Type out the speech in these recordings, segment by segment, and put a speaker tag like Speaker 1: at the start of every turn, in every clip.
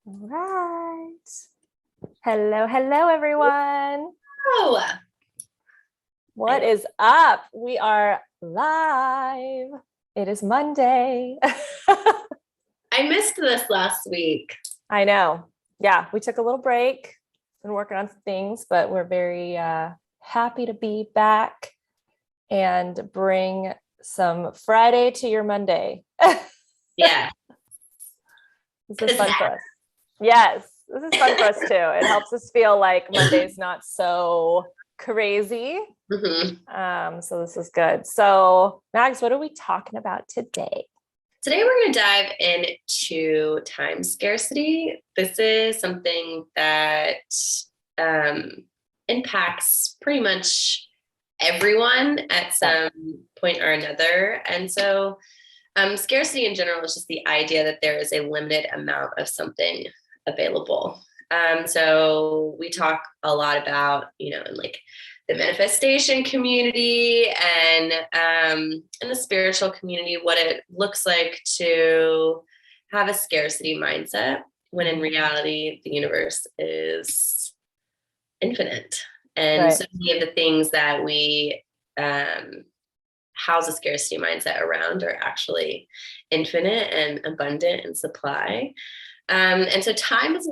Speaker 1: All right. Hello, everyone.
Speaker 2: Oh,
Speaker 1: What is up? We are live. It is Monday.
Speaker 2: I missed this last week.
Speaker 1: I know. Yeah, we took a little break. Been working on some things, but we're very happy to be back and bring some Friday to your Monday.
Speaker 2: Yeah.
Speaker 1: This is fun for us. Yes, this is fun for us too. It helps us feel like Monday's not so crazy.
Speaker 2: Mm-hmm.
Speaker 1: So this is good. So Max, what are we talking about today?
Speaker 2: Today, we're going to dive into time scarcity. This is something that impacts pretty much everyone at some point or another. And so scarcity in general is just the idea that there is a limited amount of something available. So we talk a lot about, in like the manifestation community and in the spiritual community, what it looks like to have a scarcity mindset when in reality, the universe is infinite. And so many of the things that we house a scarcity mindset around are actually infinite and abundant in supply. And so time is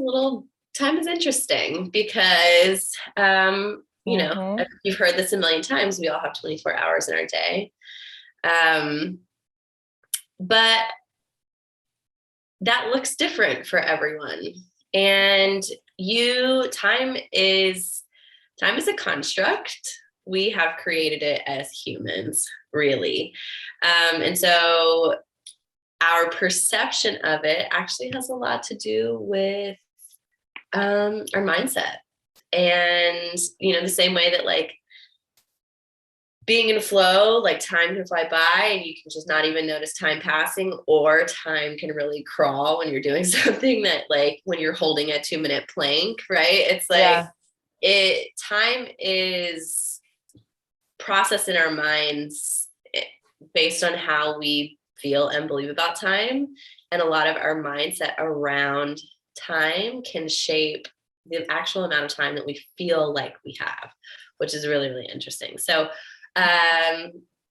Speaker 2: interesting because, you've heard this a million times, we all have 24 hours in our day. But that looks different for everyone. And time is a construct. We have created it as humans, really. And so our perception of it actually has a lot to do with our mindset. And, the same way that like being in flow, like time can fly by and you can just not even notice time passing, or time can really crawl when you're doing something that like when you're holding a 2-minute plank, right? It's like time is processed in our minds based on how we feel and believe about time. And a lot of our mindset around time can shape the actual amount of time that we feel like we have, which is really, really interesting. So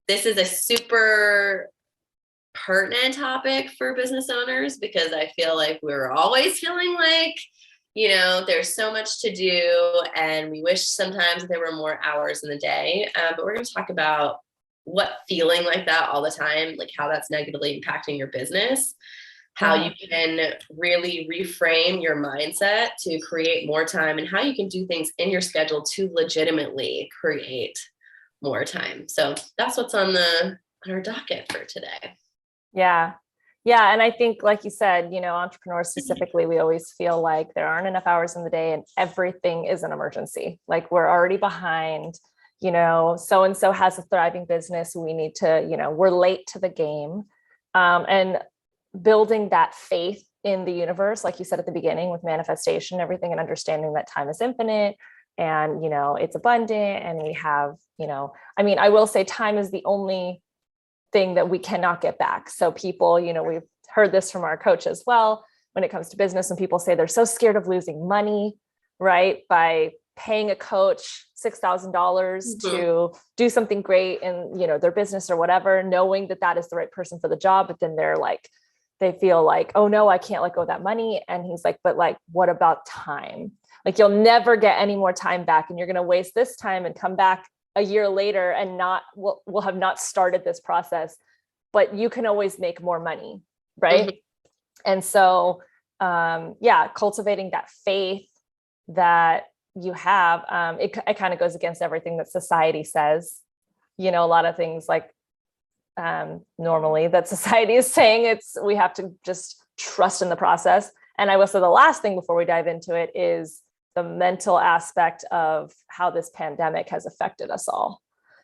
Speaker 2: this is a super pertinent topic for business owners because I feel like we're always feeling like, there's so much to do and we wish sometimes there were more hours in the day. But we're going to talk about what feeling like that all the time, like how that's negatively impacting your business, how you can really reframe your mindset to create more time, and how you can do things in your schedule to legitimately create more time. So that's what's on our docket for today.
Speaker 1: Yeah. And I think, like you said, entrepreneurs specifically, we always feel like there aren't enough hours in the day and everything is an emergency. Like we're already behind, so-and-so has a thriving business. We need to, we're late to the game. And building that faith in the universe, like you said at the beginning with manifestation, everything, and understanding that time is infinite and, it's abundant. And we have, I will say time is the only thing that we cannot get back. So people, we've heard this from our coach as well, when it comes to business, and people say they're so scared of losing money, right? By paying a coach $6,000 to do something great in, their business or whatever, knowing that that is the right person for the job. But then they feel like, oh no, I can't let go of that money. And he's like, but like, what about time? Like you'll never get any more time back, and you're going to waste this time and come back a year later and we'll have not started this process, but you can always make more money. Right. And so, cultivating that faith that you have, it kind of goes against everything that society says, a lot of things like, normally that society is saying we have to just trust in the process. And I will say the last thing before we dive into it is the mental aspect of how this pandemic has affected us all.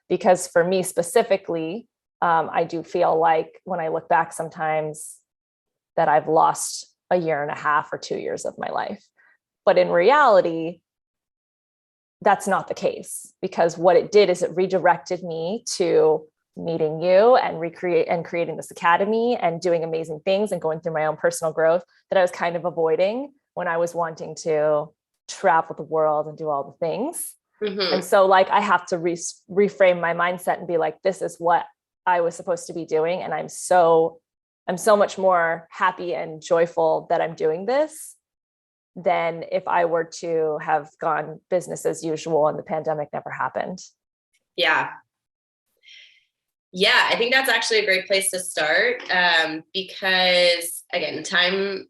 Speaker 1: Because for me specifically, I do feel like when I look back sometimes that I've lost a year and a half or 2 years of my life. But in reality, that's not the case, because what it did is it redirected me to meeting you and creating this academy and doing amazing things and going through my own personal growth that I was kind of avoiding when I was wanting to travel the world and do all the things.
Speaker 2: Mm-hmm.
Speaker 1: And so like, I have to reframe my mindset and be like, this is what I was supposed to be doing. And I'm so much more happy and joyful that I'm doing this than if I were to have gone business as usual and the pandemic never happened.
Speaker 2: Yeah. Yeah, I think that's actually a great place to start, because again, time,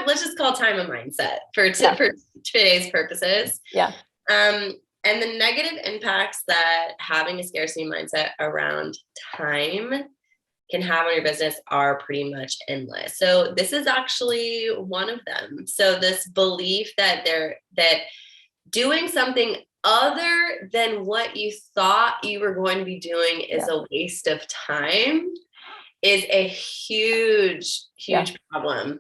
Speaker 2: let's just call time a mindset for today's purposes.
Speaker 1: Yeah.
Speaker 2: And the negative impacts that having a scarcity mindset around time can have on your business are pretty much endless. So this is actually one of them. So this belief that doing something other than what you thought you were going to be doing is a waste of time is a huge problem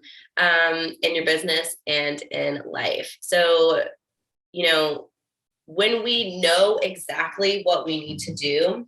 Speaker 2: in your business and in life. So, when we know exactly what we need to do,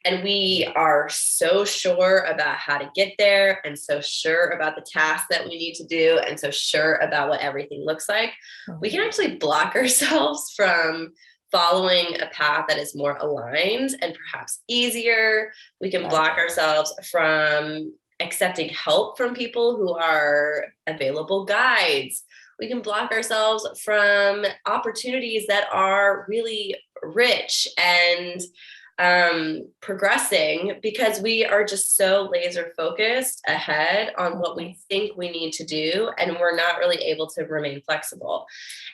Speaker 2: and we are so sure about how to get there and so sure about the tasks that we need to do and so sure about what everything looks like, we can actually block ourselves from following a path that is more aligned and perhaps easier. We can block ourselves from accepting help from people who are available guides. We can block ourselves from opportunities that are really rich and progressing because we are just so laser focused ahead on what we think we need to do, and we're not really able to remain flexible.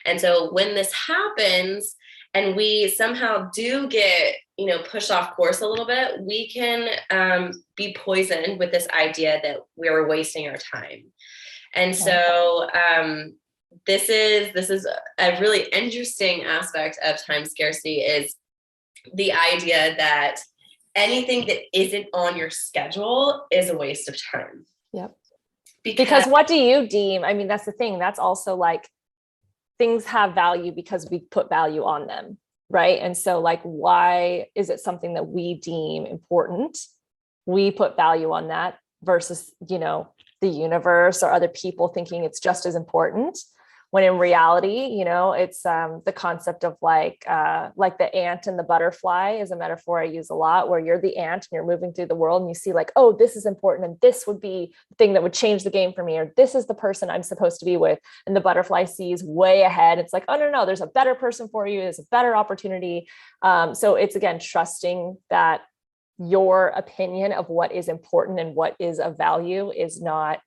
Speaker 2: And so when this happens and we somehow do get, pushed off course a little bit, we can be poisoned with this idea that we're wasting our time. And so this is a really interesting aspect of time scarcity, is the idea that anything that isn't on your schedule is a waste of time.
Speaker 1: Yep. Because what do you deem? I mean, that's the thing. That's also like, things have value because we put value on them, right? And so like, why is it something that we deem important? We put value on that versus, the universe or other people thinking it's just as important. When in reality, it's the concept of like the ant and the butterfly is a metaphor I use a lot, where you're the ant and you're moving through the world and you see like, oh, this is important and this would be the thing that would change the game for me, or this is the person I'm supposed to be with. And the butterfly sees way ahead. It's like, oh, no, there's a better person for you. There's a better opportunity. So it's, again, trusting that your opinion of what is important and what is of value is not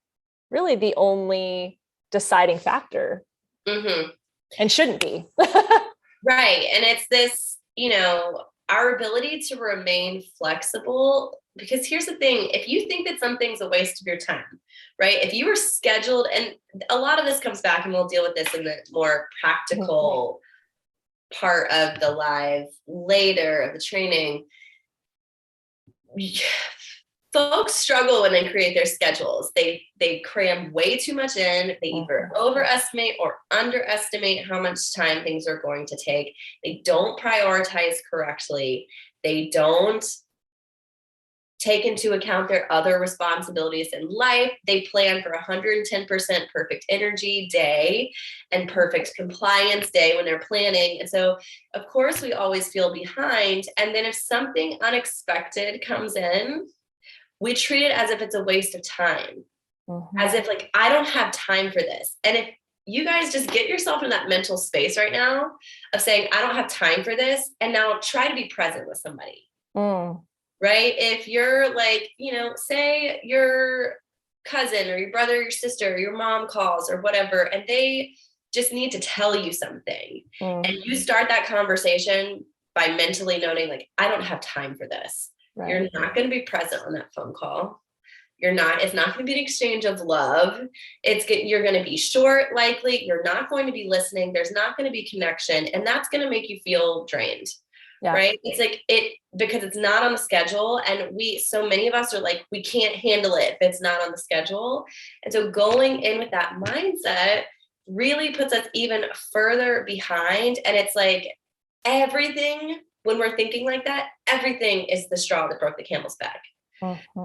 Speaker 1: really the only deciding factor.
Speaker 2: Mm-hmm.
Speaker 1: And shouldn't be.
Speaker 2: Right. And it's this, our ability to remain flexible, because here's the thing, if you think that something's a waste of your time, right? If you were scheduled, and a lot of this comes back, and we'll deal with this in the more practical part of the live later of the training. Folks struggle when they create their schedules. They cram way too much in. They either overestimate or underestimate how much time things are going to take. They don't prioritize correctly. They don't take into account their other responsibilities in life. They plan for 110% perfect energy day and perfect compliance day when they're planning. And so, of course, we always feel behind. And then if something unexpected comes in, we treat it as if it's a waste of time, as if like, I don't have time for this. And if you guys just get yourself in that mental space right now of saying, I don't have time for this, and now try to be present with somebody, right? If you're like, say your cousin or your brother, or your sister, or your mom calls or whatever, and they just need to tell you something, and you start that conversation by mentally noting like, I don't have time for this. Right. You're not going to be present on that phone call. It's not going to be an exchange of love. You're going to be short, likely. You're not going to be listening. There's not going to be connection. And that's going to make you feel drained. Yeah. Right. It's like because it's not on the schedule. And so many of us are like, we can't handle it if it's not on the schedule. And so going in with that mindset really puts us even further behind. And it's like everything, when we're thinking like that, everything is the straw that broke the camel's back.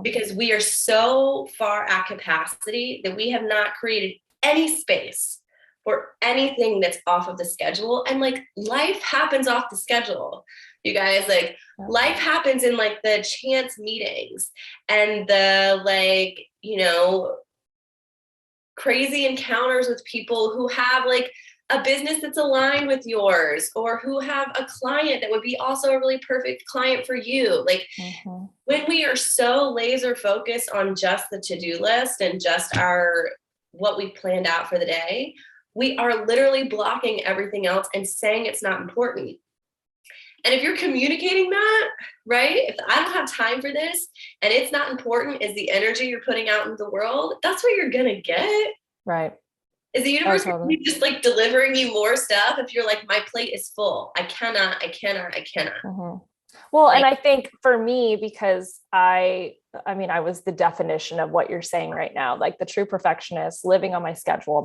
Speaker 2: because we are so far at capacity that we have not created any space for anything that's off of the schedule. And like life happens off the schedule, you guys. Like life happens in like the chance meetings and the like, you know, crazy encounters with people who have like a business that's aligned with yours, or who have a client that would be also a really perfect client for you. Like when we are so laser focused on just the to-do list and just our what we planned out for the day, we are literally blocking everything else and saying it's not important. And if you're communicating that, right, if I don't have time for this and it's not important is the energy you're putting out into the world, that's what you're going to get.
Speaker 1: Right.
Speaker 2: Is the universe just like delivering you more stuff if you're like, my plate is full. I cannot.
Speaker 1: Well, and I think for me, because I mean, I was the definition of what you're saying right now, like the true perfectionist living on my schedule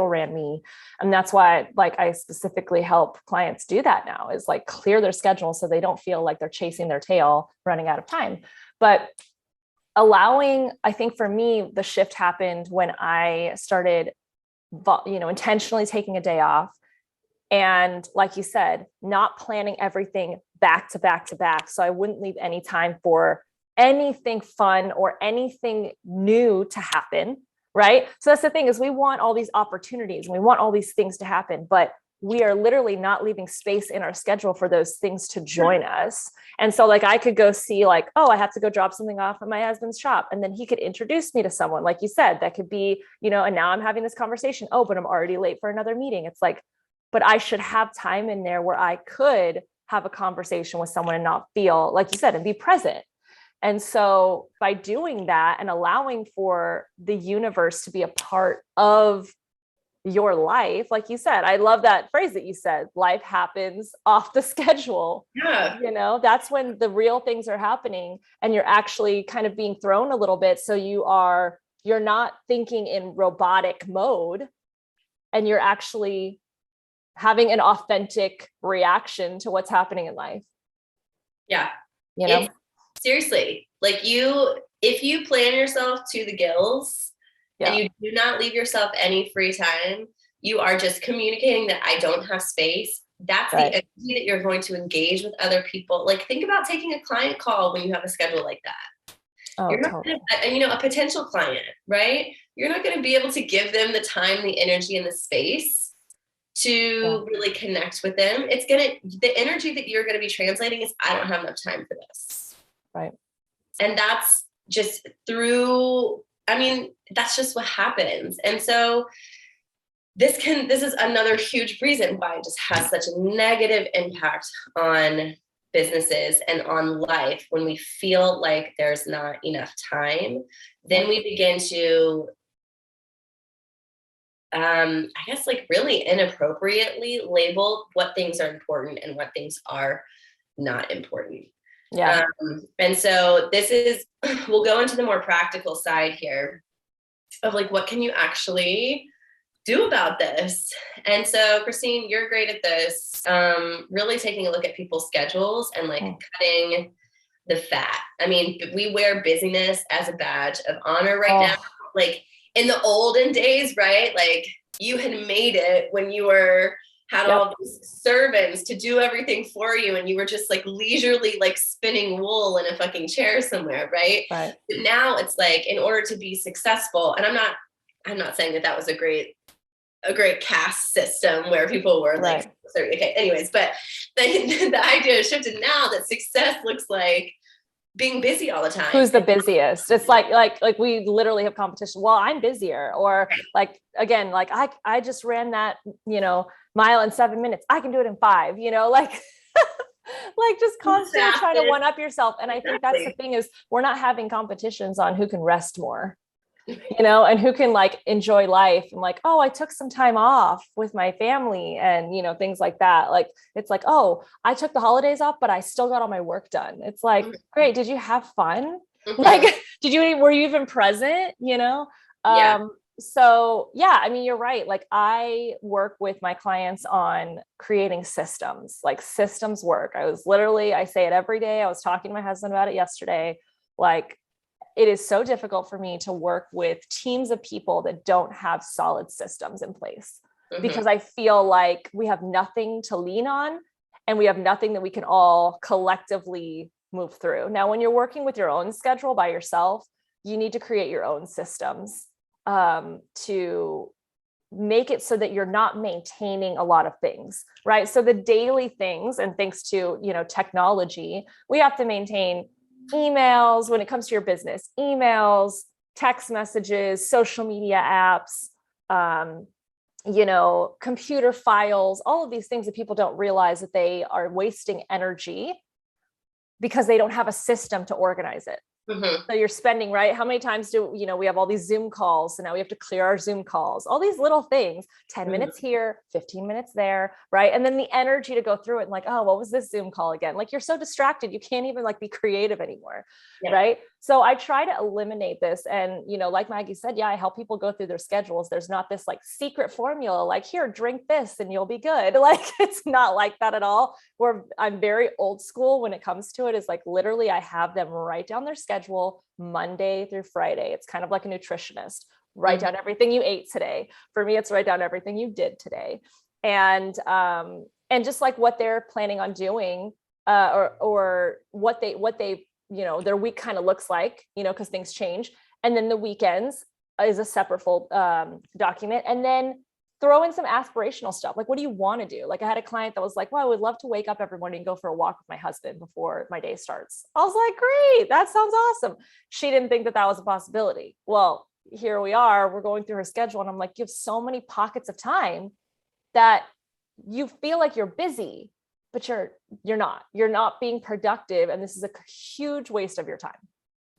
Speaker 1: ran me. And that's why like I specifically help clients do that now, is like clear their schedule so they don't feel like they're chasing their tail running out of time. But I think for me, the shift happened when I started, intentionally taking a day off. And like you said, not planning everything back to back to back. So I wouldn't leave any time for anything fun or anything new to happen. Right. So that's the thing, is we want all these opportunities and we want all these things to happen, but we are literally not leaving space in our schedule for those things to join us. And so like I could go see like, oh, I have to go drop something off at my husband's shop. And then he could introduce me to someone, like you said, that could be, and now I'm having this conversation. Oh, but I'm already late for another meeting. It's like, but I should have time in there where I could have a conversation with someone and not feel, like you said, and be present. And so by doing that and allowing for the universe to be a part of your life, like you said, I love that phrase that you said, life happens off the schedule.
Speaker 2: Yeah.
Speaker 1: That's when the real things are happening and you're actually kind of being thrown a little bit. So you're not thinking in robotic mode, and you're actually having an authentic reaction to what's happening in life.
Speaker 2: Yeah. Seriously, like if you plan yourself to the gills and you do not leave yourself any free time, you are just communicating that I don't have space. That's the energy that you're going to engage with other people. Like think about taking a client call when you have a schedule like that. You're not totally. A potential client, right? You're not going to be able to give them the time, the energy, and the space to really connect with them. The energy that you're going to be translating is, I don't have enough time for this.
Speaker 1: Right.
Speaker 2: And that's just that's just what happens. And so this is another huge reason why it just has such a negative impact on businesses and on life. When we feel like there's not enough time, then we begin to I guess like really inappropriately label what things are important and what things are not important.
Speaker 1: Yeah.
Speaker 2: And so we'll go into the more practical side here of like, what can you actually do about this? And so Christine, you're great at this, really taking a look at people's schedules and like cutting the fat. I mean, we wear busyness as a badge of honor right now. Like in the olden days, right? Like you had made it when you had all these servants to do everything for you, and you were just like leisurely like spinning wool in a fucking chair somewhere, right? But now it's like, in order to be successful, and I'm not saying that was a great caste system where people were like, okay, anyways, but the idea has shifted now that success looks like being busy all the time.
Speaker 1: Who's the busiest? It's like we literally have competition. Well, I'm busier, or like, again, like I just ran that, mile in 7 minutes. I can do it in 5, like just constantly trying to one up yourself. And I think that's the thing, is we're not having competitions on who can rest more, and who can like enjoy life, and like, oh, I took some time off with my family and, things like that. Like, it's like, oh, I took the holidays off, but I still got all my work done. It's like, great. Did you have fun? Like, were you even present? So yeah, I mean, you're right. Like I work with my clients on creating systems, like systems work. I say it every day. I was talking to my husband about it yesterday. Like, it is so difficult for me to work with teams of people that don't have solid systems in place, because I feel like we have nothing to lean on and we have nothing that we can all collectively move through. Now, when you're working with your own schedule by yourself, you need to create your own systems to make it so that you're not maintaining a lot of things, right? So the daily things, and thanks to, technology, we have to maintain emails when it comes to your business, emails, text messages, social media apps, computer files, all of these things that people don't realize that they are wasting energy because they don't have a system to organize it. So you're spending, right? How many times do, we have all these Zoom calls. So now we have to clear our Zoom calls, all these little things, 10 minutes here, 15 minutes there, right? And then the energy to go through it and like, oh, what was this Zoom call again? Like, you're so distracted. You can't even like be creative anymore. Yeah. Right. So I try to eliminate this. And, like Maggie said, yeah, I help people go through their schedules. There's not this like secret formula, like, here, drink this and you'll be good. Like, it's not like that at all. I'm very old school when it comes to it, is like, literally, I have them write down their schedule Monday through Friday. It's kind of like a nutritionist. Write down everything you ate today. For me, it's write down everything you did today. And just like what they're planning on doing, or what they their week kind of looks like, because things change. And then the weekends is a separate full document. And then throw in some aspirational stuff. Like, what do you want to do? Like, I had a client that was like, well, I would love to wake up every morning and go for a walk with my husband before my day starts. I was like, great, that sounds awesome. She didn't think that was a possibility. Well, here we are, we're going through her schedule. And I'm like, you have so many pockets of time that you feel like you're busy, but you're not being productive. And this is a huge waste of your time.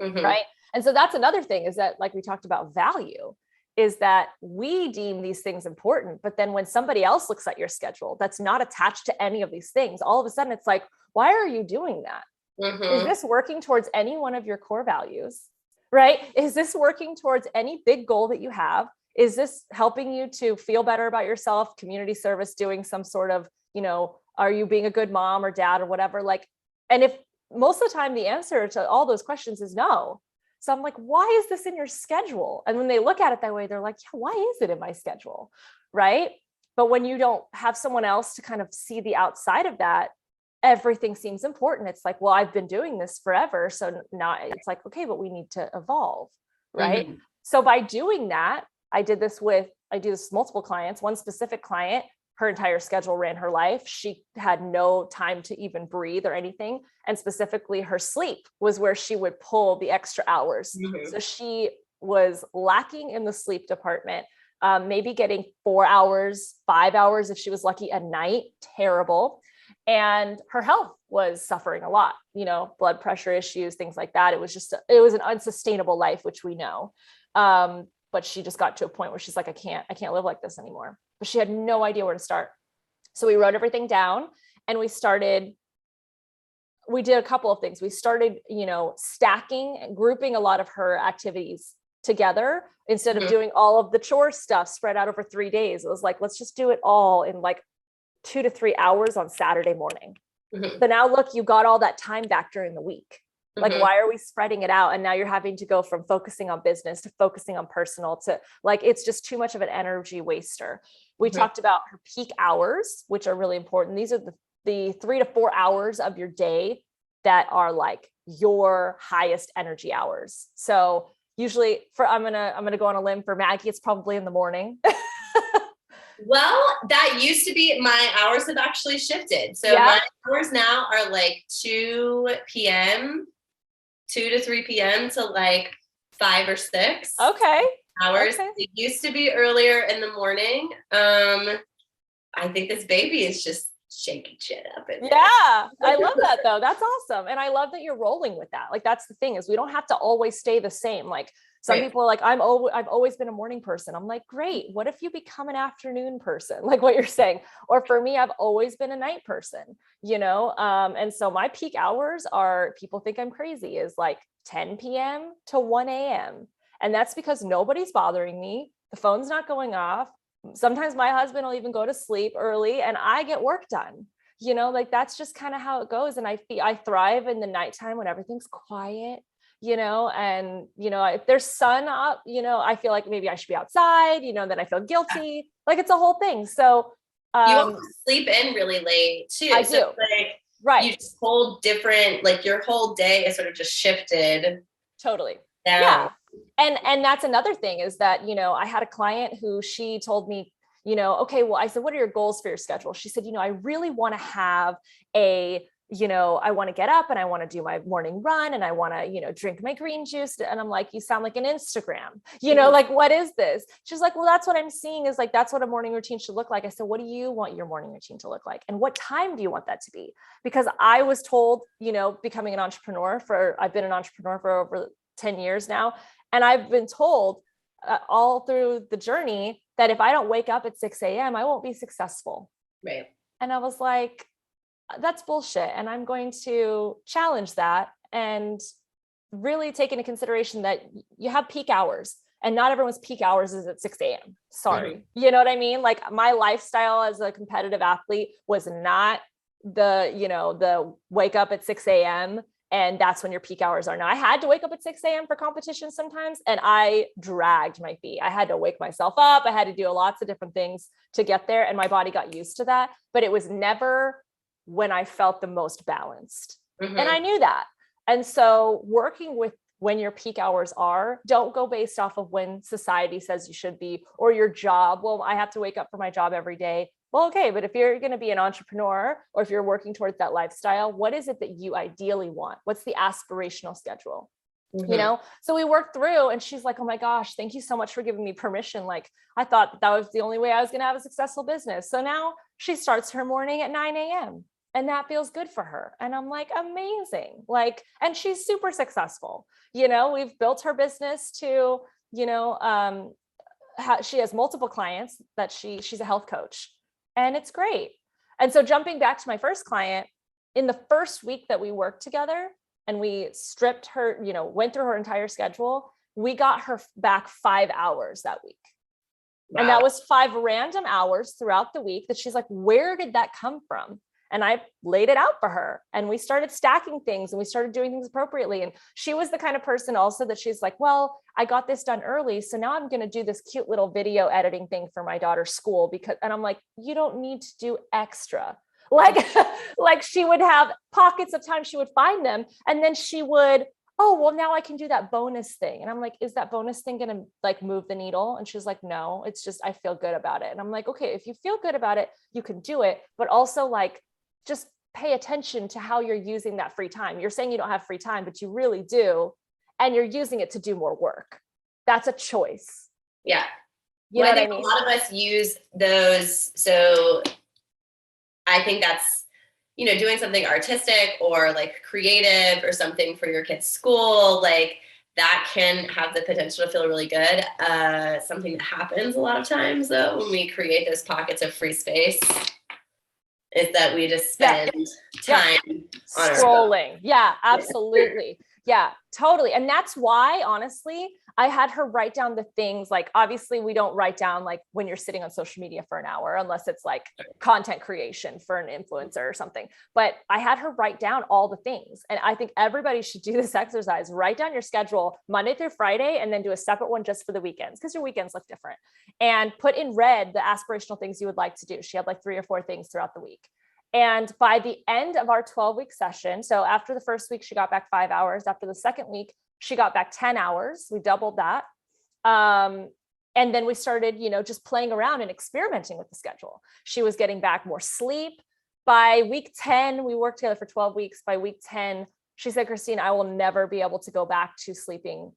Speaker 1: Right. And so that's another thing, is that, like we talked about, value, is that we deem these things important, but then when somebody else looks at your schedule that's not attached to any of these things, all of a sudden it's like, why are you doing that? Is this working towards any one of your core values? Right? Is this working towards any big goal that you have? Is this helping you to feel better about yourself, community service, doing some sort of, are you being a good mom or dad or whatever? Like, and if most of the time the answer to all those questions is no. So I'm like, why is this in your schedule? And when they look at it that way, they're like, yeah, why is it in my schedule? Right? But when you don't have someone else to kind of see the outside of that, everything seems important. It's like, well, I've been doing this forever. So now it's like, okay, but we need to evolve. Right. So by doing that, I do this with multiple clients. One specific client, her entire schedule ran her life. She had no time to even breathe or anything. And specifically her sleep was where she would pull the extra hours. So she was lacking in the sleep department, maybe getting 4 hours, 5 hours if she was lucky a night. Terrible. And her health was suffering a lot, blood pressure issues, things like that. It was an unsustainable life, which we know. But she just got to a point where she's like, I can't live like this anymore. But she had no idea where to start. So we wrote everything down and we did a couple of things. We started, stacking and grouping a lot of her activities together instead of doing all of the chore stuff spread out over 3 days. It was like, let's just do it all in like 2 to 3 hours on Saturday morning. So now look, you got all that time back during the week. Like, why are we spreading it out? And now you're having to go from focusing on business to focusing on personal to like, it's just too much of an energy waster. We talked about her peak hours, which are really important. These are the 3 to 4 hours of your day that are like your highest energy hours. So usually I'm going to go on a limb for Maggie. It's probably in the morning.
Speaker 2: Well, that used to be, my hours have actually shifted. So my hours now are like 2 p.m., 2 to 3 p.m. to like 5 or 6 hours. Okay. It used to be earlier in the morning. I think this baby is just shaking shit up.
Speaker 1: I love that though. That's awesome. And I love that you're rolling with that. Like, that's the thing, is we don't have to always stay the same. Like, some people are like, I've always been a morning person. I'm like, great. What if you become an afternoon person? Like what you're saying. Or for me, I've always been a night person, and so my peak hours are, people think I'm crazy, is like 10 p.m. to 1 a.m. And that's because nobody's bothering me. The phone's not going off. Sometimes my husband will even go to sleep early and I get work done, like that's just kind of how it goes. And I thrive in the nighttime when everything's quiet. and, if there's sun up, I feel like maybe I should be outside, then I feel guilty. Like it's a whole thing. So,
Speaker 2: you also sleep in really late too.
Speaker 1: I
Speaker 2: so
Speaker 1: do.
Speaker 2: Like,
Speaker 1: right.
Speaker 2: You just whole different, like your whole day is sort of just shifted.
Speaker 1: Totally.
Speaker 2: Down.
Speaker 1: Yeah. And that's another thing is that, I had a client who she told me, okay, well, I said, what are your goals for your schedule? She said, I really want to have I want to get up and I want to do my morning run and I want to, drink my green juice. And I'm like, you sound like an Instagram, like, what is this? She's like, well, that's what I'm seeing is like, that's what a morning routine should look like. I said, what do you want your morning routine to look like? And what time do you want that to be? Because I was told, becoming an entrepreneur I've been an entrepreneur for over 10 years now. And I've been told all through the journey that if I don't wake up at 6 a.m., I won't be successful.
Speaker 2: Right.
Speaker 1: And I was like, that's bullshit. And I'm going to challenge that and really take into consideration that you have peak hours and not everyone's peak hours is at 6 a.m. Sorry. Mm-hmm. You know what I mean? Like my lifestyle as a competitive athlete was not the wake up at 6 a.m. and that's when your peak hours are. Now I had to wake up at 6 a.m. for competition sometimes. And I dragged my feet. I had to wake myself up. I had to do lots of different things to get there. And my body got used to that, but it was never when I felt the most balanced. Mm-hmm. And I knew that. And so working with when your peak hours are, don't go based off of when society says you should be, or your job. Well, I have to wake up for my job every day. Well, okay. But if you're going to be an entrepreneur or if you're working towards that lifestyle, what is it that you ideally want? What's the aspirational schedule? Mm-hmm. So we worked through and she's like, oh my gosh, thank you so much for giving me permission. Like I thought that was the only way I was going to have a successful business. So now she starts her morning at 9 a.m. and that feels good for her. And I'm like, amazing. Like, and she's super successful. We've built her business to, she has multiple clients that she's a health coach and it's great. And so jumping back to my first client, in the first week that we worked together and we stripped her, went through her entire schedule, we got her back 5 hours that week. Wow. And that was 5 random hours throughout the week that she's like, where did that come from? And I laid it out for her and we started stacking things and we started doing things appropriately. And she was the kind of person also that she's like, well, I got this done early. So now I'm going to do this cute little video editing thing for my daughter's school and I'm like, you don't need to do extra. Like she would have pockets of time, she would find them. And then she would, oh, well, now I can do that bonus thing. And I'm like, is that bonus thing going to like move the needle? And she's like, no, it's just, I feel good about it. And I'm like, okay, if you feel good about it, you can do it. But also like, just pay attention to how you're using that free time. You're saying you don't have free time, but you really do. And you're using it to do more work. That's a choice.
Speaker 2: Yeah. I think a lot of us use those. So I think that's, doing something artistic or like creative or something for your kid's school, like that can have the potential to feel really good. Something that happens a lot of times though, when we create those pockets of free space, is that we just spend time on
Speaker 1: scrolling. Yeah, absolutely. Yeah, totally. And that's why, honestly, I had her write down the things like, obviously we don't write down like when you're sitting on social media for an hour, unless it's like content creation for an influencer or something. But I had her write down all the things. And I think everybody should do this exercise. Write down your schedule Monday through Friday, and then do a separate one just for the weekends, because your weekends look different. And put in red the aspirational things you would like to do. She had like 3 or 4 things throughout the week. And by the end of our 12-week session, so after the first week, she got back 5 hours. After the second week, she got back 10 hours. We doubled that. And then we started, just playing around and experimenting with the schedule. She was getting back more sleep. By week 10, we worked together for 12 weeks. By week 10, she said, Christine, I will never be able to go back to sleeping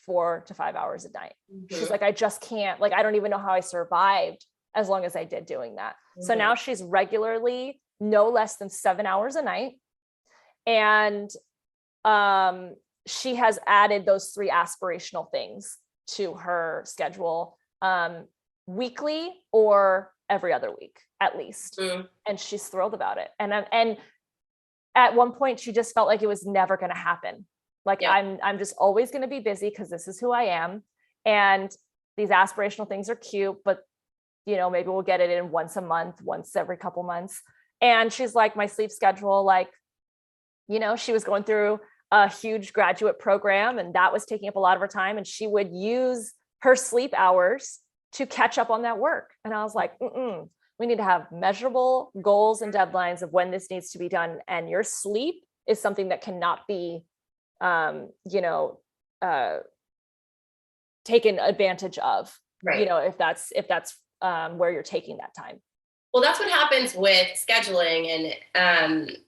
Speaker 1: 4 to 5 hours a night. Mm-hmm. She's like, I just can't, like, I don't even know how I survived as long as I did doing that. Mm-hmm. So now she's regularly no less than 7 hours a night. And she has added those 3 aspirational things to her schedule, weekly or every other week, at least. Mm. And she's thrilled about it. And at one point she just felt like it was never going to happen. Like, I'm just always going to be busy because this is who I am. And these aspirational things are cute, but maybe we'll get it in once a month, once every couple months. And she's like, my sleep schedule, like, she was going through a huge graduate program, and that was taking up a lot of her time. And she would use her sleep hours to catch up on that work. And I was like, we need to have measurable goals and deadlines of when this needs to be done. And your sleep is something that cannot be, taken advantage of,
Speaker 2: Right.
Speaker 1: if that's where you're taking that time.
Speaker 2: Well, that's what happens with scheduling. And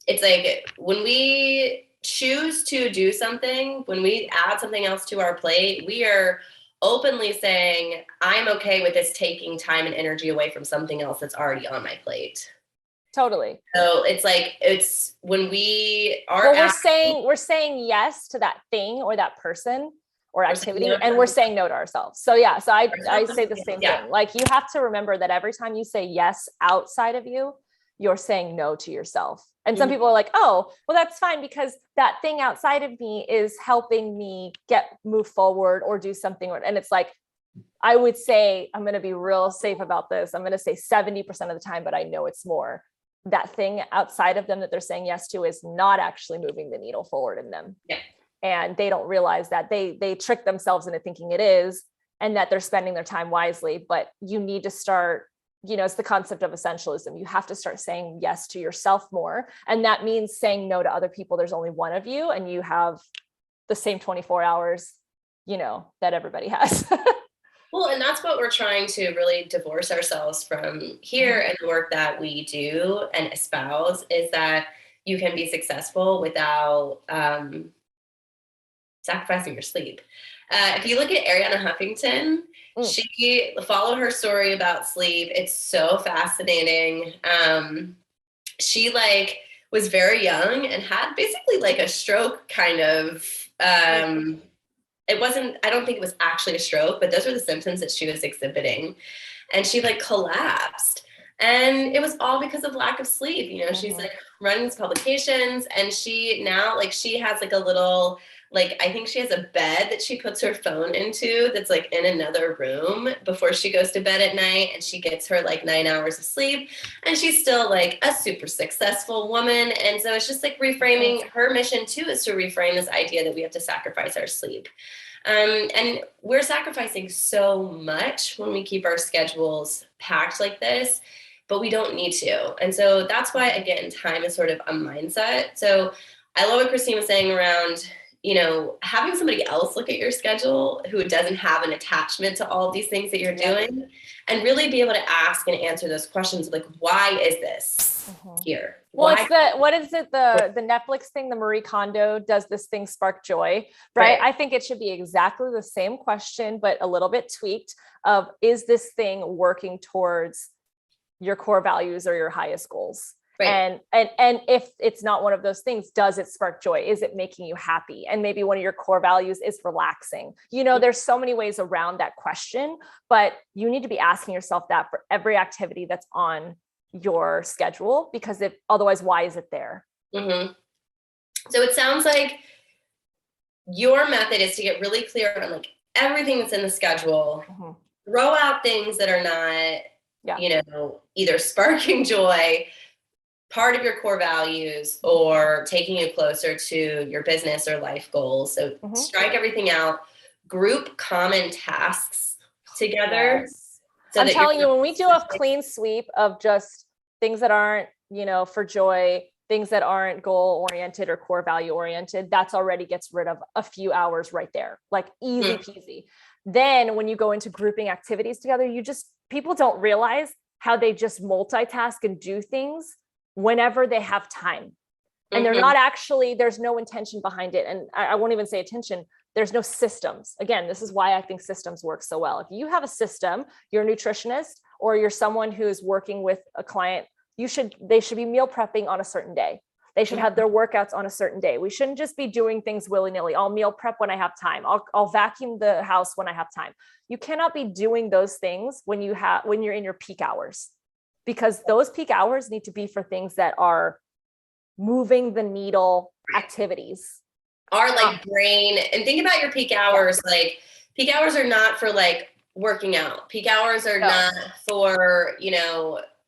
Speaker 2: it's like when we choose to do something, when we add something else to our plate, we are openly saying, I'm okay with this taking time and energy away from something else that's already on my plate.
Speaker 1: Totally.
Speaker 2: So it's when we are
Speaker 1: we're saying yes to that thing or that person or activity, and we're saying no to ourselves. So yeah, so I say the same thing. Like, you have to remember that every time you say yes outside of you, you're saying no to yourself. And some people are like, oh, well, that's fine because that thing outside of me is helping me move forward or do something. And it's like, I would say, I'm going to be real safe about this. I'm going to say 70% of the time, but I know it's more. That thing outside of them that they're saying yes to is not actually moving the needle forward in them.
Speaker 2: Yeah.
Speaker 1: And they don't realize that they trick themselves into thinking it is, and that they're spending their time wisely. But you need to start, it's the concept of essentialism. You have to start saying yes to yourself more. And that means saying no to other people. There's only one of you, and you have the same 24 hours, that everybody has.
Speaker 2: Well, and that's what we're trying to really divorce ourselves from here, and the work that we do and espouse is that you can be successful without sacrificing your sleep. If you look at Ariana Huffington, she follow her story about sleep. It's so fascinating. She was very young and had basically a stroke kind of. It wasn't, I don't think it was actually a stroke, but those were the symptoms that she was exhibiting. And she collapsed. And it was all because of lack of sleep. She's running these publications, and she now she has a little, I think she has a bed that she puts her phone into that's in another room before she goes to bed at night, and she gets her 9 hours of sleep, and she's still a super successful woman. And so it's just reframing. Her mission too is to reframe this idea that we have to sacrifice our sleep. And we're sacrificing so much when we keep our schedules packed like this, but we don't need to. And so that's why, again, time is sort of a mindset. So I love what Christine was saying around, having somebody else look at your schedule who doesn't have an attachment to all of these things that you're doing, and really be able to ask and answer those questions why is this here?
Speaker 1: Well, it's the Netflix thing, the Marie Kondo, does this thing spark joy, right? I think it should be exactly the same question, but a little bit tweaked of, is this thing working towards your core values or your highest goals? Right. And if it's not one of those things, does it spark joy? Is it making you happy? And maybe one of your core values is relaxing. There's so many ways around that question, but you need to be asking yourself that for every activity that's on your schedule, because otherwise, why is it there?
Speaker 2: Mm-hmm. So it sounds like your method is to get really clear on everything that's in the schedule, throw out things that are not, either sparking joy, part of your core values, or taking you closer to your business or life goals. So strike everything out, group common tasks together.
Speaker 1: Yes. So I'm telling you, when we do a clean sweep of just things that aren't, for joy, things that aren't goal oriented or core value oriented, that's already gets rid of a few hours right there, easy peasy. Then when you go into grouping activities together, people don't realize how they just multitask and do things whenever they have time. And they're not actually, there's no intention behind it. And I won't even say attention. There's no systems. Again, this is why I think systems work so well. If you have a system, you're a nutritionist, or you're someone who's working with a client, they should be meal prepping on a certain day. They should have their workouts on a certain day. We shouldn't just be doing things willy-nilly. I'll meal prep when I have time. I'll vacuum the house when I have time. You cannot be doing those things when you're in your peak hours, because those peak hours need to be for things that are moving the needle activities.
Speaker 2: Our brain, and think about your peak hours. Peak hours are not for working out. Peak hours are not for,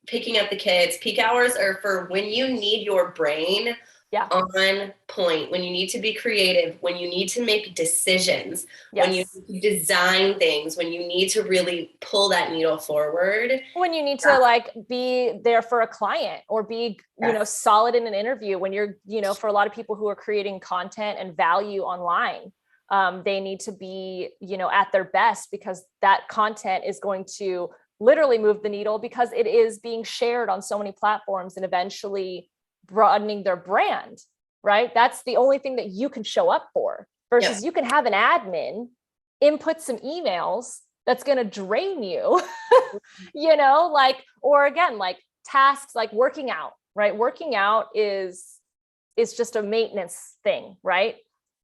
Speaker 2: picking up the kids. Peak hours are for when you need your brain
Speaker 1: Yeah.
Speaker 2: on point, when you need to be creative, when you need to make decisions, when you
Speaker 1: Yes.
Speaker 2: need to design things, when you need to really pull that needle forward.
Speaker 1: When you need to like be there for a client or be, you know, solid in an interview, when you're, you know, for a lot of people who are creating content and value online, they need to be, you know, at their best, because that content is going to literally move the needle, because it is being shared on so many platforms and eventually broadening their brand, right? That's the only thing that you can show up for, versus you can have an admin input some emails that's going to drain you, you know, like, or again, like tasks like working out, right? Working out is just a maintenance thing, right?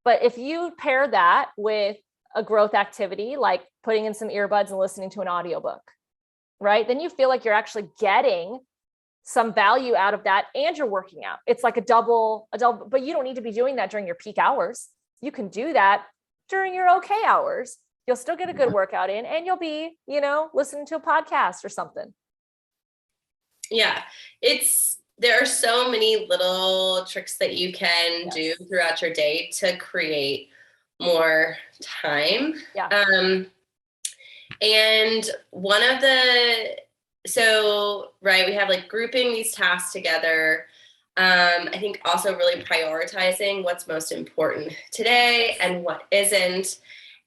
Speaker 1: But if you pair that with a growth activity, like putting in some earbuds and listening to an audiobook, right? Then you feel like you're actually getting some value out of that and you're working out. It's like a double, but you don't need to be doing that during your peak hours. You can do that during your okay hours. You'll still get a good workout in, and you'll be, you know, listening to a podcast or something.
Speaker 2: Yeah. There are so many little tricks that you can do throughout your day to create more time.
Speaker 1: Yeah.
Speaker 2: And one of right, we have like grouping these tasks together. I think also really prioritizing what's most important today and what isn't,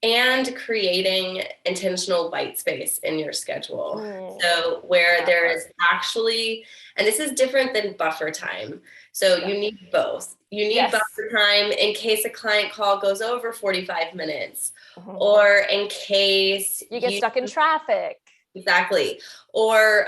Speaker 2: and creating intentional white space in your schedule. So where there is actually, and this is different than buffer time. So you need both. You need buffer time in case a client call goes over 45 minutes, or in case
Speaker 1: you get stuck in traffic.
Speaker 2: Exactly. Or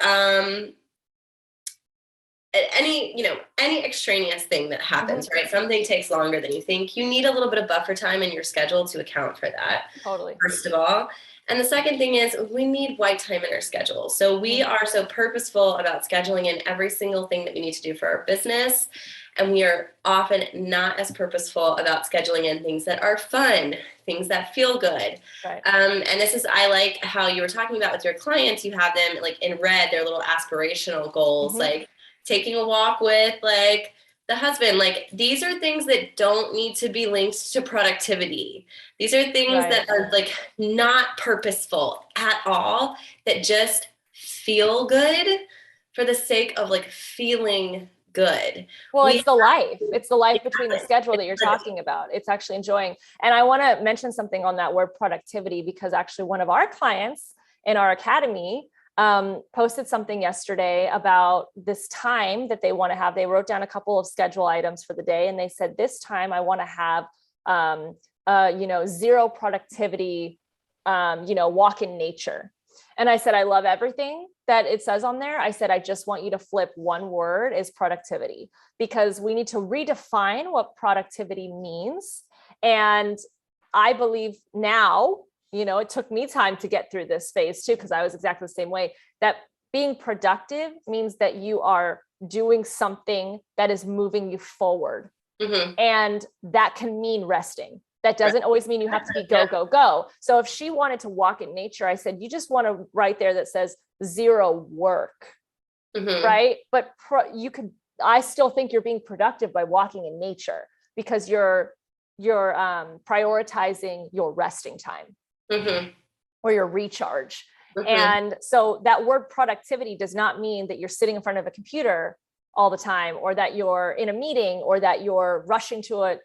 Speaker 2: any extraneous thing that happens, right? Something takes longer than you think. You need a little bit of buffer time in your schedule to account for that.
Speaker 1: Totally.
Speaker 2: First of all. And the second thing is we need white time in our schedule. So we are so purposeful about scheduling in every single thing that we need to do for our business. And we are often not as purposeful about scheduling in things that are fun, things that feel good.
Speaker 1: Right.
Speaker 2: And I like how you were talking about with your clients, you have them like in red, their little aspirational goals, like taking a walk with like the husband. Like these are things that don't need to be linked to productivity. These are things that are like not purposeful at all, that just feel good for the sake of like feeling good.
Speaker 1: Well, it's the life between the schedule that you're talking about. It's actually enjoying. And I want to mention something on that word productivity, because actually one of our clients in our academy posted something yesterday about this time that they want to have. They wrote down a couple of schedule items for the day, and they said, this time I want to have zero productivity, walk in nature. And I said, I love everything that it says on there. I said, I just want you to flip one word, is productivity, because we need to redefine what productivity means. And I believe now, it took me time to get through this phase too, because I was exactly the same way, that being productive means that you are doing something that is moving you forward. And that can mean resting. That doesn't always mean you have to be go, go, go. So if she wanted to walk in nature, I said, you just want to write there that says zero work, right? But I still think you're being productive by walking in nature, because you're prioritizing your resting time or your recharge. And so that word productivity does not mean that you're sitting in front of a computer all the time, or that you're in a meeting, or that you're rushing to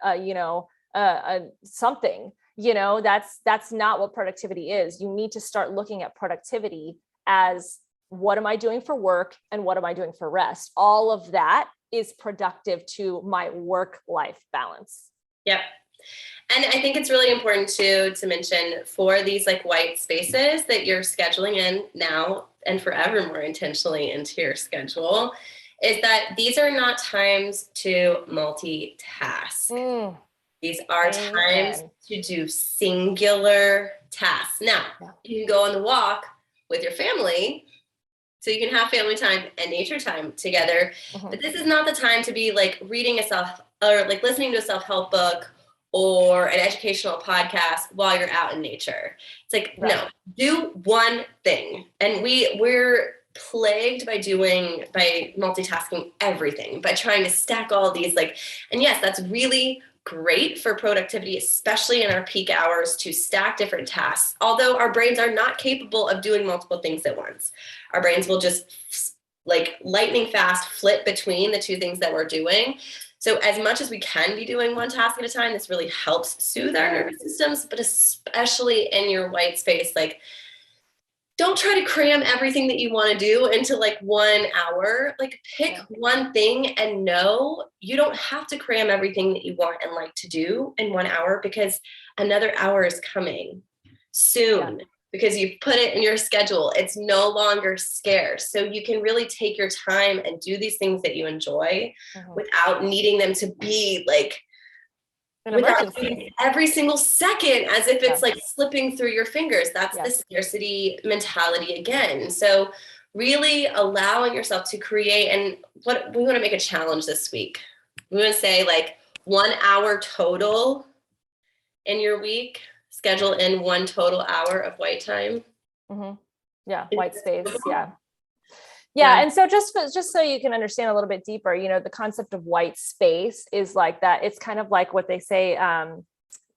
Speaker 1: something. That's not what productivity is. You need to start looking at productivity as, what am I doing for work and what am I doing for rest? All of that is productive to my work-life balance.
Speaker 2: Yep. And I think it's really important to mention, for these like white spaces that you're scheduling in now and forever more intentionally into your schedule, is that these are not times to multitask. These are times to do singular tasks. Now, you can go on the walk with your family, so you can have family time and nature time together. But this is not the time to be like reading or like listening to a self-help book or an educational podcast while you're out in nature. It's like, no, do one thing. And we're plagued by multitasking everything, by trying to stack all these and yes, that's really great for productivity, especially in our peak hours, to stack different tasks. Although our brains are not capable of doing multiple things at once. Our brains will just lightning fast flip between the two things that we're doing. So as much as we can be doing one task at a time, this really helps soothe our nervous systems, but especially in your white space, don't try to cram everything that you want to do into 1 hour. Pick one thing, and no, you don't have to cram everything that you want and like to do in 1 hour, because another hour is coming soon. Because you've put it in your schedule. It's no longer scarce. So you can really take your time and do these things that you enjoy without needing them to be without every single second as if it's slipping through your fingers. That's the scarcity mentality again. So really allowing yourself to create, and what we want to make a challenge this week. We want to say 1 hour total in your week. Schedule in 1 total hour of white time.
Speaker 1: Yeah, white space. Yeah. And so just so you can understand a little bit deeper, the concept of white space is that. It's kind of like what they say.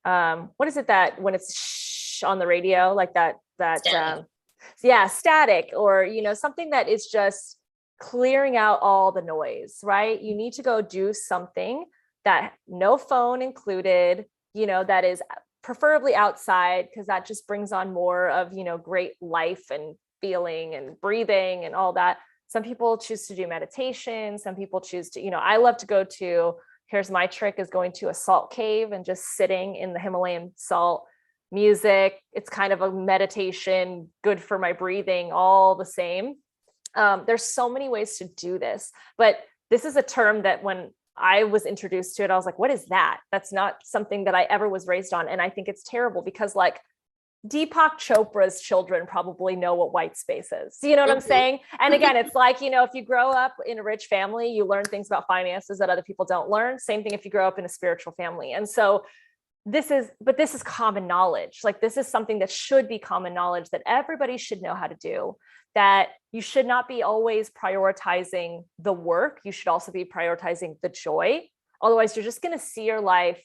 Speaker 1: What is it that when it's on the radio, static, or, something that is just clearing out all the noise, right? You need to go do something that no phone included, that is preferably outside, because that just brings on more of, great life and feeling and breathing and all that. Some people choose to do meditation. Some people choose to, I love to go to, here's my trick, is going to a salt cave and just sitting in the Himalayan salt. Music, it's kind of a meditation, good for my breathing, all the same. There's so many ways to do this, but this is a term that when I was introduced to it, I was like, what is that? That's not something that I ever was raised on. And I think it's terrible, because Deepak Chopra's children probably know what white space is. You know what I'm saying? And again, it's if you grow up in a rich family, you learn things about finances that other people don't learn. Same thing if you grow up in a spiritual family. And so this is common knowledge. This is something that should be common knowledge, that everybody should know how to do, that you should not be always prioritizing the work. You should also be prioritizing the joy. Otherwise, you're just going to see your life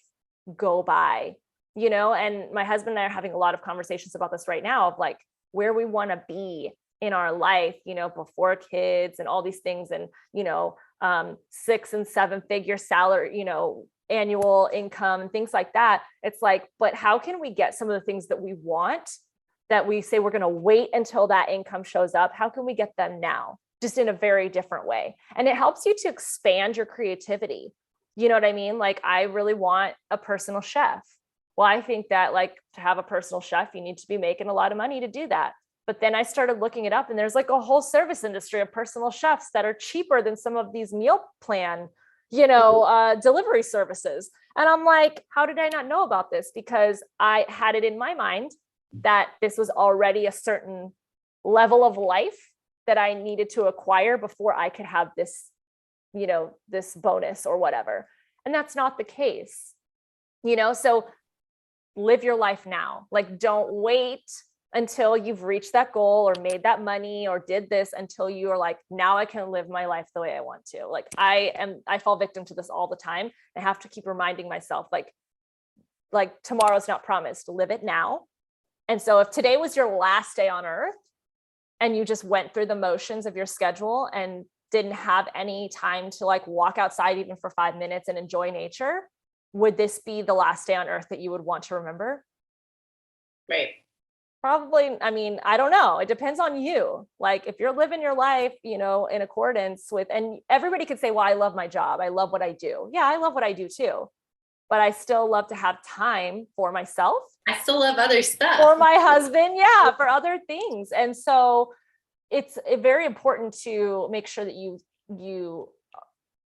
Speaker 1: go by, and my husband and I are having a lot of conversations about this right now, of where we want to be in our life, before kids and all these things, and, 6 and 7 figure salary, annual income and things like that. It's but how can we get some of the things that we want, that we say we're going to wait until that income shows up? How can we get them now, just in a very different way? And it helps you to expand your creativity. You know what I mean? I really want a personal chef. Well, I think that to have a personal chef, you need to be making a lot of money to do that. But then I started looking it up, and there's a whole service industry of personal chefs that are cheaper than some of these meal plan, delivery services. And I'm how did I not know about this? Because I had it in my mind that this was already a certain level of life that I needed to acquire before I could have this, this bonus or whatever. And that's not the case, so live your life now. Don't wait until you've reached that goal or made that money or did this until you are now I can live my life the way I want to. I fall victim to this all the time. I have to keep reminding myself, tomorrow's not promised. Live it now. And so if today was your last day on earth and you just went through the motions of your schedule and didn't have any time to walk outside even for 5 minutes and enjoy nature, would this be the last day on earth that you would want to remember?
Speaker 2: Right.
Speaker 1: Probably. I mean, I don't know. It depends on you. If you're living your life, in accordance with, and everybody could say, well, I love my job. I love what I do. Yeah, I love what I do too. But I still love to have time for myself.
Speaker 2: I still love other stuff.
Speaker 1: For my husband. Yeah, for other things. And so it's very important to make sure that you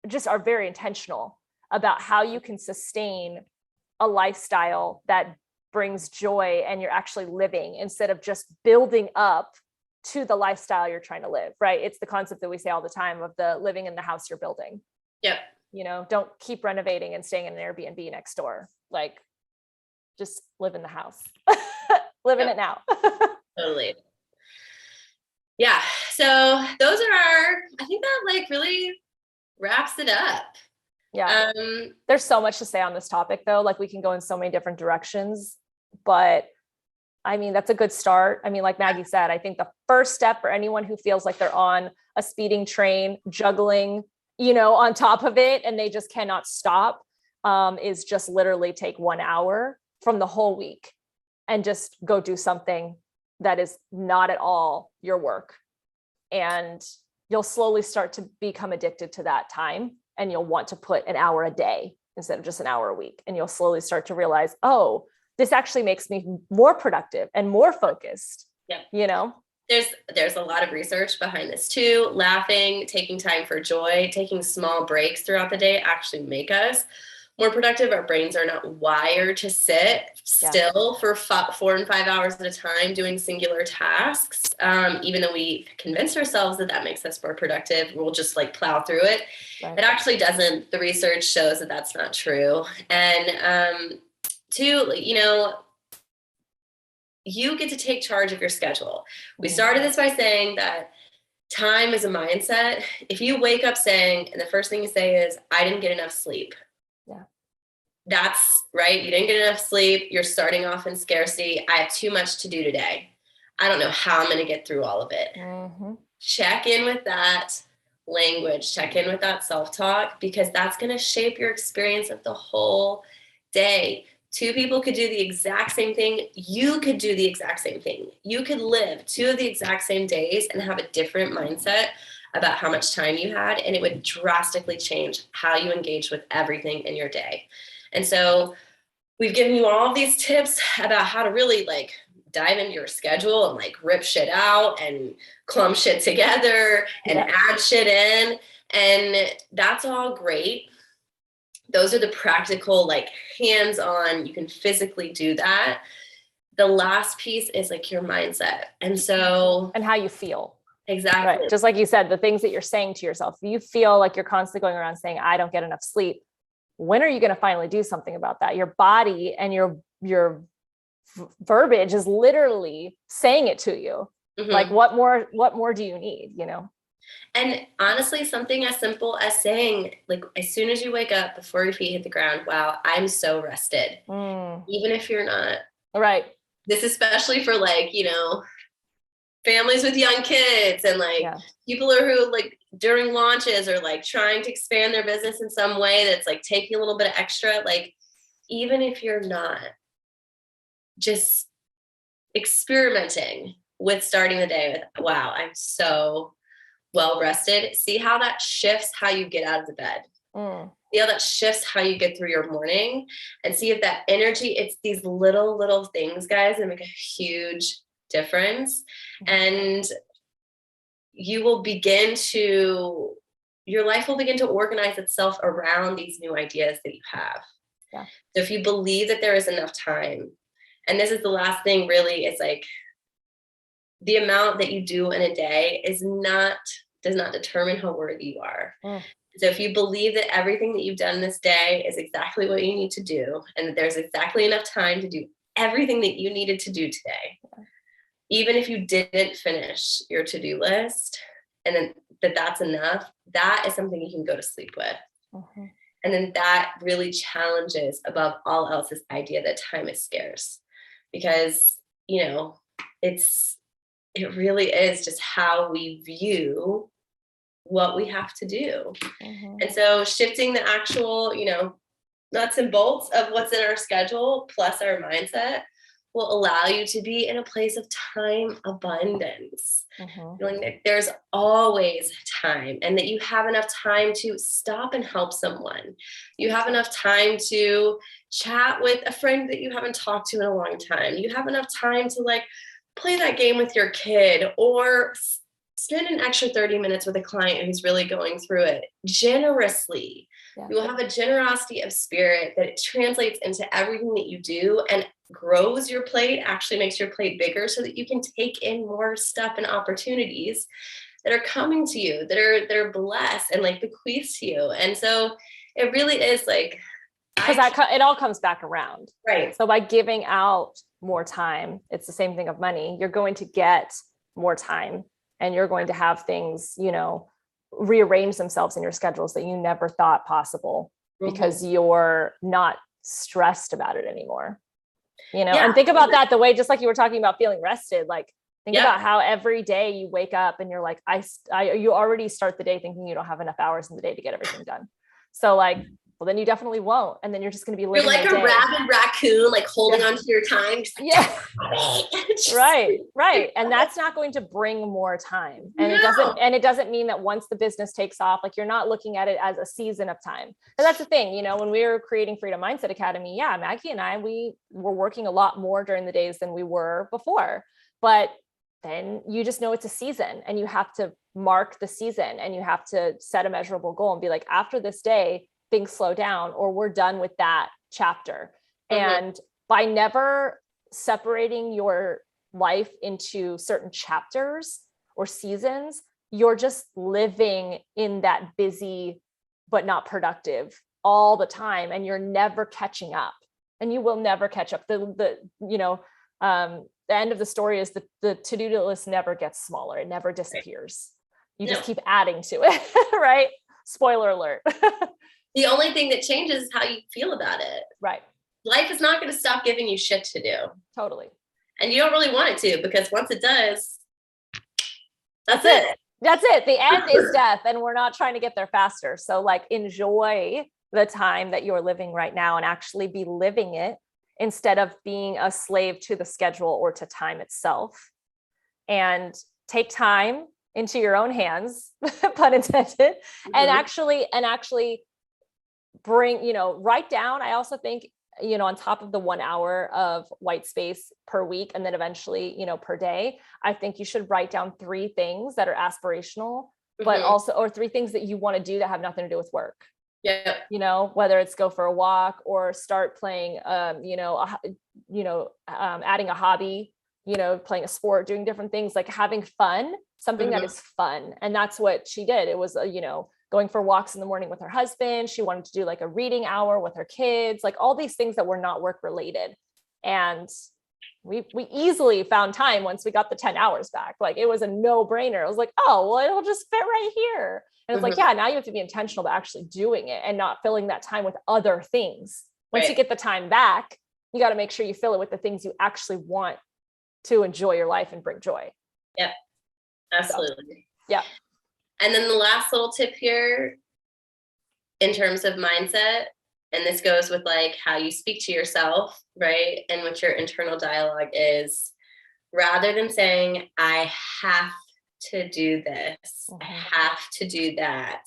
Speaker 1: just are very intentional about how you can sustain a lifestyle that brings joy and you're actually living, instead of just building up to the lifestyle you're trying to live, right? It's the concept that we say all the time of the living in the house you're building.
Speaker 2: Yep.
Speaker 1: Don't keep renovating and staying in an Airbnb next door. Just live in the house. Live in it now.
Speaker 2: Totally. Yeah. So those are I think that like really wraps it up.
Speaker 1: Yeah. There's so much to say on this topic though. Like we can go in so many different directions, but I mean, that's a good start. I mean, like Maggie said, I think the first step for anyone who feels like they're on a speeding train, juggling, on top of it, and they just cannot stop, is just literally take 1 hour from the whole week and just go do something that is not at all your work. And you'll slowly start to become addicted to that time. And you'll want to put an hour a day instead of just an hour a week. And you'll slowly start to realize, oh, this actually makes me more productive and more focused.
Speaker 2: Yeah. There's a lot of research behind this too. Laughing, taking time for joy, taking small breaks throughout the day actually make us more productive. Our brains are not wired to sit still for 4 and 5 hours at a time doing singular tasks. Even though we convince ourselves that makes us more productive, we'll just like plow through it. Right. It actually doesn't. The research shows that that's not true. And two, you get to take charge of your schedule. We started this by saying that time is a mindset. If you wake up saying, and the first thing you say is, I didn't get enough sleep.
Speaker 1: Yeah.
Speaker 2: That's right. You didn't get enough sleep. You're starting off in scarcity. I have too much to do today. I don't know how I'm going to get through all of it. Mm-hmm. Check in with that language. Check in with that self-talk, because that's going to shape your experience of the whole day. Two people could do the exact same thing. You could do the exact same thing. You could live 2 of the exact same days and have a different mindset about how much time you had, and it would drastically change how you engage with everything in your day. And so we've given you all of these tips about how to really like dive into your schedule and like rip shit out and clump shit together and add shit in. And that's all great. Those are the practical, like hands-on, you can physically do that. The last piece is like your mindset. And
Speaker 1: how you feel.
Speaker 2: Exactly.
Speaker 1: Right. Just like you said, the things that you're saying to yourself, if you feel like you're constantly going around saying, I don't get enough sleep, when are you going to finally do something about that? Your body and your verbiage is literally saying it to you. Mm-hmm. Like what more do you need,
Speaker 2: And honestly, something as simple as saying, like, as soon as you wake up, before your feet hit the ground, wow, I'm so rested. Even if you're not.
Speaker 1: Right.
Speaker 2: This especially for like, families with young kids and like people who like during launches are like trying to expand their business in some way that's like taking a little bit of extra. Like, even if you're not, just experimenting with starting the day with, wow, I'm so well rested. See how that shifts how you get out of the bed. See how that shifts how you get through your morning, and see if that energy, it's these little things, guys, that make a huge difference. And your life will begin to organize itself around these new ideas that you have. Yeah. So if you believe that there is enough time, and this is the last thing really, is like the amount that you do in a day does not determine how worthy you are. So if you believe that everything that you've done this day is exactly what you need to do, and that there's exactly enough time to do everything that you needed to do today, even if you didn't finish your to-do list, and then that's enough, that is something you can go to sleep with. Mm-hmm. And then that really challenges above all else this idea that time is scarce, because, it really is just how we view what we have to do. Mm-hmm. And so shifting the actual, nuts and bolts of what's in our schedule plus our mindset will allow you to be in a place of time abundance. Mm-hmm. Feeling that there's always time, and that you have enough time to stop and help someone. You have enough time to chat with a friend that you haven't talked to in a long time. You have enough time to like play that game with your kid, or spend an extra 30 minutes with a client who's really going through it generously. Yeah. You will have a generosity of spirit that it translates into everything that you do, and grows your plate, actually makes your plate bigger, so that you can take in more stuff and opportunities that are coming to you, that are blessed and like bequeathed to you. And so it really is like,
Speaker 1: because it all comes back around.
Speaker 2: Right.
Speaker 1: So by giving out more time, it's the same thing of money. You're going to get more time and you're going to have things, you know, rearrange themselves in your schedules that you never thought possible because you're not stressed about it anymore. You know, and think about that the way, just like you were talking about feeling rested, like think about how every day you wake up and you're like, you already start the day thinking you don't have enough hours in the day to get everything done. So like, well, then you definitely won't. And then you're just going to be living.
Speaker 2: You're like a rabid raccoon, like holding onto your time.
Speaker 1: Yeah. Right. And that's not going to bring more time. And it doesn't mean that once the business takes off, like you're not looking at it as a season of time. And that's the thing, you know, when we were creating Freedom Mindset Academy, Maggie and I, we were working a lot more during the days than we were before, but then you just know it's a season and you have to mark the season and you have to set a measurable goal and be like, after this day, things slow down or we're done with that chapter. And by never separating your life into certain chapters or seasons, you're just living in that busy but not productive all the time, and you're never catching up, and you will never catch up. The end of the story is the to-do list never gets smaller. It never disappears. You just keep adding to it, right? Spoiler alert.
Speaker 2: The only thing that changes is how you feel about it.
Speaker 1: Right.
Speaker 2: Life is not going to stop giving you shit to do.
Speaker 1: Totally.
Speaker 2: And you don't really want it to, because once it does, that's it.
Speaker 1: That's it. The end is death, and we're not trying to get there faster. So like enjoy the time that you're living right now and actually be living it instead of being a slave to the schedule or to time itself. And take time into your own hands, pun intended, and actually bring, you know, write down. I also think, you know, on top of the 1 hour of white space per week, and then eventually, you know, per day, I think you should write down 3 things that are aspirational, but also, or 3 things that you want to do that have nothing to do with work.
Speaker 2: Yeah.
Speaker 1: You know, whether it's go for a walk or start playing, adding a hobby, you know, playing a sport, doing different things, like having fun, something that is fun. And that's what she did. It was, going for walks in the morning with her husband. She wanted to do like a reading hour with her kids, like all these things that were not work related. And we easily found time once we got the 10 hours back. Like it was a no brainer. I was like, oh, well, it'll just fit right here. And it's like, now you have to be intentional about actually doing it and not filling that time with other things. Once you get the time back, you got to make sure you fill it with the things you actually want to enjoy your life and bring joy.
Speaker 2: Yep. Absolutely.
Speaker 1: So, yeah.
Speaker 2: And then the last little tip here in terms of mindset, and this goes with like how you speak to yourself, right? And what your internal dialogue is, rather than saying, I have to do this, I have to do that,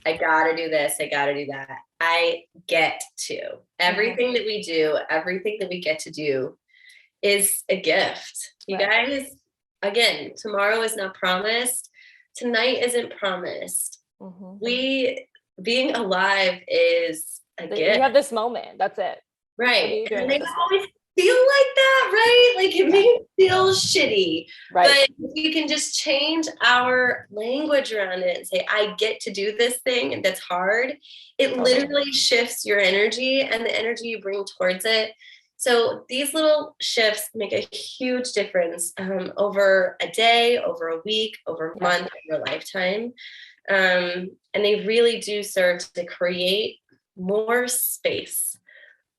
Speaker 2: I got to do this, I got to do that. I get to. Everything that we do, everything that we get to do is a gift. You guys, again, tomorrow is not promised. Tonight isn't promised. Being alive is a gift. You
Speaker 1: have this moment. That's it.
Speaker 2: Right. And it makes me always feel like that, right? Like it makes me feel shitty. Right. But if you can just change our language around it and say, I get to do this thing and that's hard, it literally shifts your energy and the energy you bring towards it. So these little shifts make a huge difference over a day, over a week, over a month, over a lifetime. And they really do serve to create more space,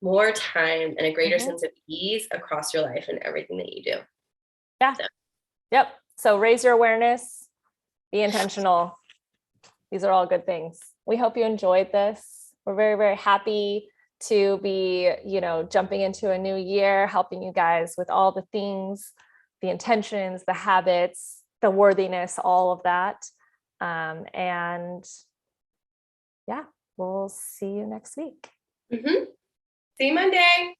Speaker 2: more time, and a greater sense of ease across your life and everything that you do.
Speaker 1: Yeah. So. Yep. So raise your awareness, be intentional. These are all good things. We hope you enjoyed this. We're very, very happy to be, jumping into a new year, helping you guys with all the things, the intentions, the habits, the worthiness, all of that. And yeah, we'll see you next week.
Speaker 2: See you Monday.